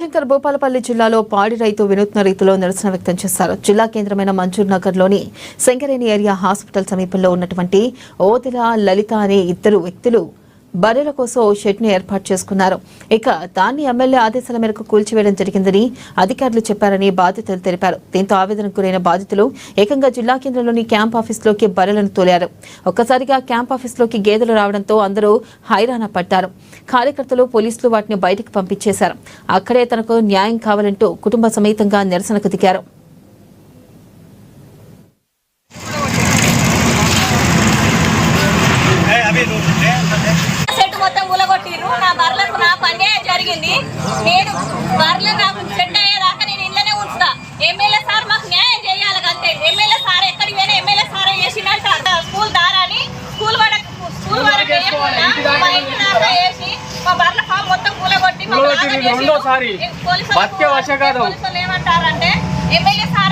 జయశంకర్ భూపాలపల్లి జిల్లాలో పాడి రైతు వినూత్న రీతిలో నిరసన వ్యక్తం చేశారు. జిల్లా కేంద్రమైన మంజూర్ నగర్లోని శంకరేణి ఏరియా హాస్పిటల్ సమీపంలో ఉన్నటువంటి ఓదెల లలిత అనే ఇద్దరు వ్యక్తులు బర్రెల కోసం ఓ షెడ్ ను ఏర్పాటు చేసుకున్నారు. ఇక దాన్ని ఎమ్మెల్యే ఆదేశాల మేరకు కూల్చివేయడం జరిగిందని అధికారులు చెప్పారని బాధితులు తెలిపారు. దీంతో ఆవేదనకు గురైన బాధితులు ఏకంగా జిల్లా కేంద్రంలోని క్యాంప్ ఆఫీసులోకి బర్రెలను తోలారు. ఒక్కసారిగా క్యాంప్ ఆఫీసులోకి గేదెలు రావడంతో అందరూ హైరాణ పడ్డారు. కార్యకర్తలు పోలీసులు వాటిని బయటకు పంపించేశారు. అక్కడే తనకు న్యాయం కావాలంటూ కుటుంబ సమేతంగా నిరసనకు దిగారు. నేను బర్రెలు నాకు సెట్ అయ్యేదాకా నేను ఇంట్లోనే ఉంచుతా. ఎమ్మెల్యే సార్ మాకు న్యాయం చేయాలి అంతే. ఎమ్మెల్యే సార్ ఎక్కడికి పోయినా ఎమ్మెల్యే సార్ చేసినట్టు స్కూల్ దారాని స్కూల్ వరకు మా ఇంటి దాకా వేసి మా బర్రెల ఫామ్ మొత్తం కూలగొట్టి పోలీసులు ఏమంటారంటే ఎమ్మెల్యే సార్